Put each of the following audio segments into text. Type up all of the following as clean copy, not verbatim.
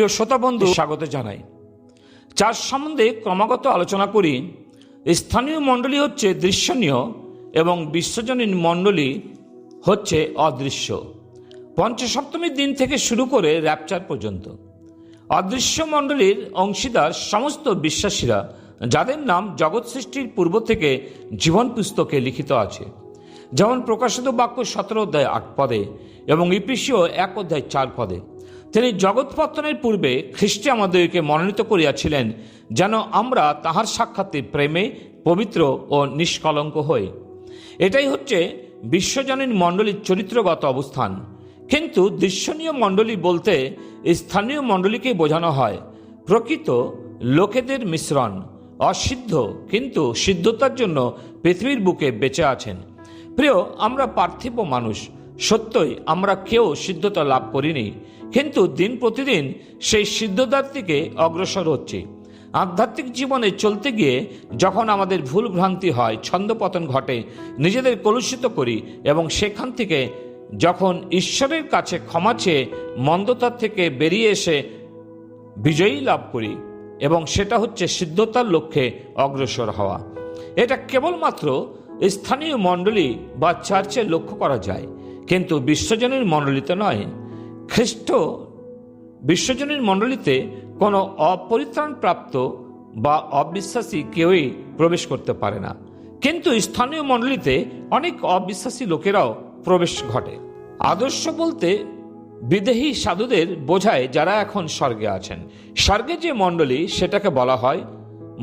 প্রিয় শ্রোতা বন্ধু, স্বাগত জানাই। চার্চ সম্বন্ধে ক্রমাগত আলোচনা করি। স্থানীয় মণ্ডলী হচ্ছে দৃশ্যনীয় এবং বিশ্বজনীন মণ্ডলী হচ্ছে অদৃশ্য। পঞ্চসপ্তমীর দিন থেকে শুরু করে র্যাপচার পর্যন্ত অদৃশ্য মণ্ডলীর অংশীদার সমস্ত বিশ্বাসীরা, যাদের নাম জগৎ সৃষ্টির পূর্ব থেকে জীবন পুস্তকে লিখিত আছে, যেমন প্রকাশিত বাক্য 17 অধ্যায় 8 পদে এবং ইফিসীয় 1 অধ্যায় 4 পদে। তিনি জগৎ পত্তনের পূর্বে খ্রিস্টে আমাদেরকে মনোনীত করিয়াছিলেন, যেন আমরা তাহার সাক্ষাতে প্রেমে পবিত্র ও নিষ্কলঙ্ক হই। এটাই হচ্ছে বিশ্বজনীন মণ্ডলীর চরিত্রগত অবস্থান। কিন্তু দৃশ্যনীয় মণ্ডলী বলতে স্থানীয় মণ্ডলীকে বোঝানো হয় প্রকৃত লোকেদের মিশ্রণ, অসিদ্ধ কিন্তু সিদ্ধতার জন্য পৃথিবীর বুকে বেঁচে আছেন। প্রিয়, আমরা পার্থিব মানুষ, সত্যই আমরা কেউ সিদ্ধতা লাভ করিনি, কিন্তু দিন প্রতিদিন সেই সিদ্ধতার দিকে অগ্রসর হচ্ছি। আধ্যাত্মিক জীবনে চলতে গিয়ে যখন আমাদের ভুল ভ্রান্তি হয়, ছন্দপতন ঘটে, নিজেদের কলুষিত করি এবং সেখান থেকে যখন ঈশ্বরের কাছে ক্ষমা চেয়ে মন্দতার থেকে বেরিয়ে এসে বিজয়ী লাভ করি, এবং সেটা হচ্ছে সিদ্ধতার লক্ষ্যে অগ্রসর হওয়া। এটা কেবলমাত্র স্থানীয় মণ্ডলী বা চার্চে লক্ষ্য করা যায়, কিন্তু বিশ্বজনীন মণ্ডলীতে নয়। খ্রিস্ট বিশ্বজনীন মণ্ডলীতে কোনো অপরিত্রাণপ্রাপ্ত বা অবিশ্বাসী কেউই প্রবেশ করতে পারে না, কিন্তু স্থানীয় মণ্ডলীতে অনেক অবিশ্বাসী লোকেরাও প্রবেশ ঘটে। আদর্শ বলতে বিদেহী সাধুদের বোঝায়, যারা এখন স্বর্গে আছেন। স্বর্গে যে মণ্ডলী, সেটাকে বলা হয়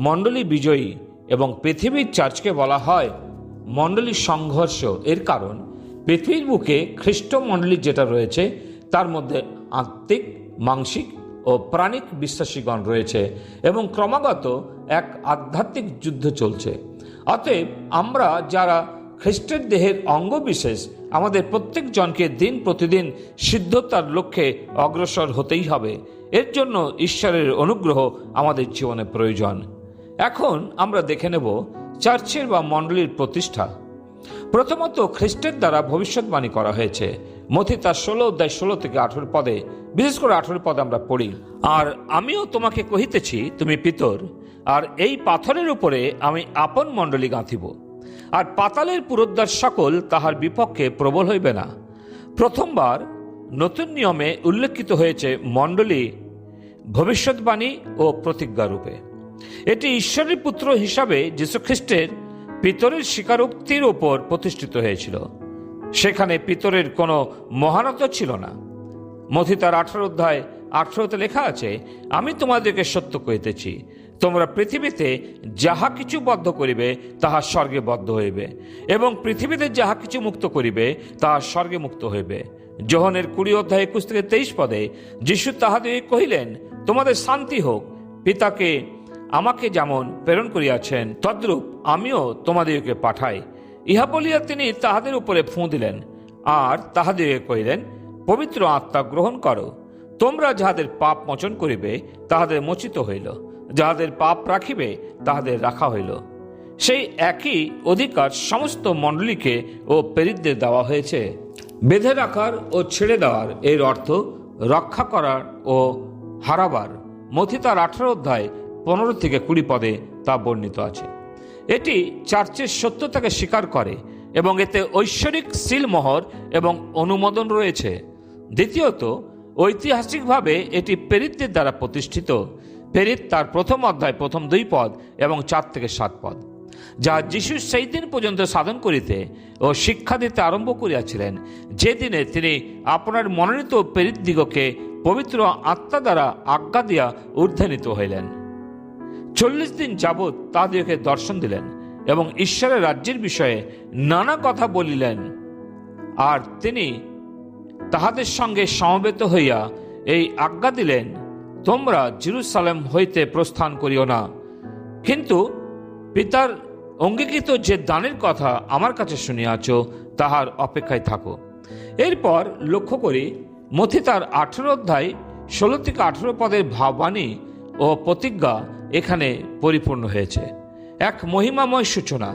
মণ্ডলী বিজয়ী, এবং পৃথিবীর চার্চকে বলা হয় মণ্ডলী সংঘর্ষ। এর কারণ পৃথিবীর বুকে খ্রিস্ট মণ্ডলী যেটা রয়েছে, তার মধ্যে আত্মিক, মাংসিক ও প্রাণিক বিশ্বাসীগণ রয়েছে, এবং ক্রমাগত এক আধ্যাত্মিক যুদ্ধ চলছে। অতএব আমরা যারা খ্রিস্টের দেহের অঙ্গ বিশেষ, আমাদের প্রত্যেক জনকে দিন প্রতিদিন সিদ্ধতার লক্ষ্যে অগ্রসর হতেই হবে। এর জন্য ঈশ্বরের অনুগ্রহ আমাদের জীবনে প্রয়োজন। এখন আমরা দেখে নেব চার্চের বা মণ্ডলীর প্রতিষ্ঠা। প্রথমত খ্রিস্টের দ্বারা ভবিষ্যৎবাণী করা হয়েছে। মথি তার 16 অধ্যায় 16 থেকে 18 পদে, বিশেষ করে 18 পদে আমরা পড়ি, আর আমিও তোমাকে কহিতেছি, তুমি পিতর, আর এই পাথরের উপরে আমি আপন মণ্ডলী গাঁথিব, আর পাতালের পুরোদ্বার সকল তাহার বিপক্ষে প্রবল হইবে না। প্রথমবার নতুন নিয়মে উল্লেখিত হয়েছে মণ্ডলী ভবিষ্যৎবাণী ও প্রতিজ্ঞা রূপে। এটি ঈশ্বরের পুত্র হিসাবে যীশুখ্রিস্টের পিতরের স্বীকারোক্তির ওপর প্রতিষ্ঠিত হয়েছিল। সেখানে পিতরের কোনো মহানতা ছিল না। মথি তার 18 অধ্যায় 18তে লেখা আছে, আমি তোমাদেরকে সত্য কহিতেছি, তোমরা পৃথিবীতে যাহা কিছু বদ্ধ করিবে তাহা স্বর্গে বদ্ধ হইবে, এবং পৃথিবীতে যাহা কিছু মুক্ত করিবে তাহা স্বর্গে মুক্ত হইবে। যোহনের 20 অধ্যায় 21 থেকে 23 পদে যীশু তাহাদের কহিলেন, তোমাদের শান্তি হোক। পিতাকে আমাকে যেমন প্রেরণ করিয়াছেন, তদ্রূপ আমিও তোমাদেরকে পাঠাই। ইহা বলিয়া তিনি তাহাদের উপরে ফুঁ দিলেন, আর তাহাদেরকে কহিলেন, পবিত্র আত্মা গ্রহণ করো। তোমরা যাহাদের পাপ মোচন করিবে তাহাদের মোচিত হইল, যাহাদের পাপ রাখিবে তাহাদের রাখা হইল। সেই একই অধিকার সমস্ত মণ্ডলীকে ও প্রেরিতদের দেওয়া হয়েছে। বেঁধে রাখার ও ছেড়ে দেওয়ার এর অর্থ রক্ষা করার ও হারাবার। মথি তার 18 অধ্যায় 15 থেকে 20 পদে তা বর্ণিত আছে। এটি চার্চের সত্যতাকে স্বীকার করে এবং এতে ঐশ্বরিক সিলমোহর এবং অনুমোদন রয়েছে। দ্বিতীয়ত, ঐতিহাসিকভাবে এটি প্রেরিতদের দ্বারা প্রতিষ্ঠিত। প্রেরিত তার 1 অধ্যায় 1 2 পদ এবং 4 থেকে 7 পদ, যা যীশু সেই দিন পর্যন্ত সাধন করিতে ও শিক্ষা দিতে আরম্ভ করিয়াছিলেন, যে দিনে তিনি আপনার মনোনীত প্রেরিত দিগকে পবিত্র আত্মা দ্বারা আজ্ঞা দিয়া ঊর্ধ্বান্বিত হইলেন। 40 দিন যাবৎ তাহাদেরকে দর্শন দিলেন এবং ঈশ্বরের রাজ্যের বিষয়ে নানা কথা বলিলেন। আর তিনি তাহাদের সঙ্গে সমবেত হইয়া এই আজ্ঞা দিলেন, তোমরা জেরুজালেম হইতে প্রস্থান করিও না, কিন্তু পিতার অঙ্গীকৃত যে দানের কথা আমার কাছে শুনিয়াছ তাহার অপেক্ষায় থাকো। এরপর লক্ষ্য করি মথি তার 18 অধ্যায় 16 থেকে 18 পদের ভাববাণী ও প্রতিজ্ঞা এখানে পরিপূর্ণ হয়েছে। এক মহিমাময় সূচনা,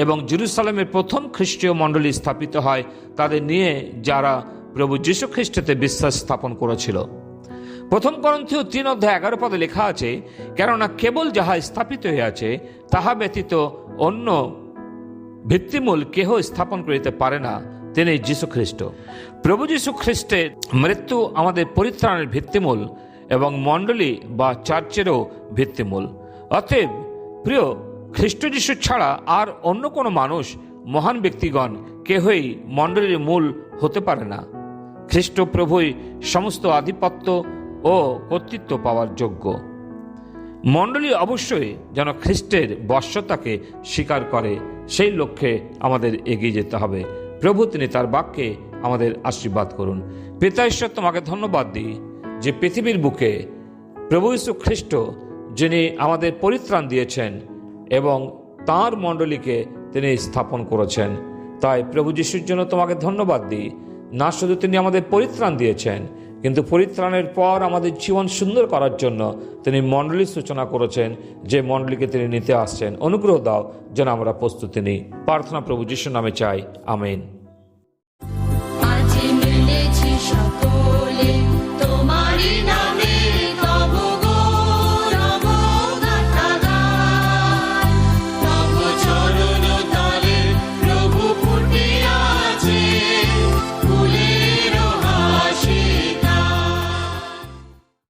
এবং জেরুজালেমের প্রথম খ্রিস্টীয় মণ্ডলী স্থাপিত হয় তাদের নিয়ে, যারা প্রভু যীশু খ্রিস্টতে বিশ্বাস স্থাপন করেছিল। প্রথম করন্থীয় 3:11 লেখা আছে, কেননা কেবল যাহা স্থাপিত হইয়াছে তাহা ব্যতীত অন্য ভিত্তিমূল কেহ স্থাপন করিতে পারে না, তিনি যীশু খ্রিস্ট। প্রভু যীশু খ্রিস্টের মৃত্যু আমাদের পরিত্রাণের ভিত্তিমূল এবং মণ্ডলী বা চার্চেরও ভিত্তিমূল। অতএব প্রিয়, খ্রিস্ট যীশু ছাড়া আর অন্য কোনো মানুষ, মহান ব্যক্তিগণ কেহই মণ্ডলীর মূল হতে পারে না। খ্রিস্ট প্রভুই সমস্ত আধিপত্য ও কর্তৃত্ব পাওয়ার যোগ্য। মণ্ডলী অবশ্যই যেন খ্রিস্টের বশ্যতাকে স্বীকার করে, সেই লক্ষ্যে আমাদের এগিয়ে যেতে হবে। প্রভু তিনি তার বাক্যে আমাদের আশীর্বাদ করুন। পিতা ঈশ্বর, তোমাকে ধন্যবাদ দিই যে পৃথিবীর বুকে প্রভু যীশু খ্রিস্ট যিনি আমাদের পরিত্রাণ দিয়েছেন এবং তাঁর মণ্ডলীকে তিনি স্থাপন করেছেন। তাই প্রভু যীশুর জন্য তোমাকে ধন্যবাদ দিই। না শুধু তিনি আমাদের পরিত্রাণ দিয়েছেন, কিন্তু পরিত্রাণের পর আমাদের জীবন সুন্দর করার জন্য তিনি মণ্ডলীর সূচনা করেছেন, যে মণ্ডলীকে তিনি নিতে আসছেন। অনুগ্রহ দাও যেন আমরা প্রস্তুতি নিই। প্রার্থনা প্রভু যীশুর নামে চাই, আমেন।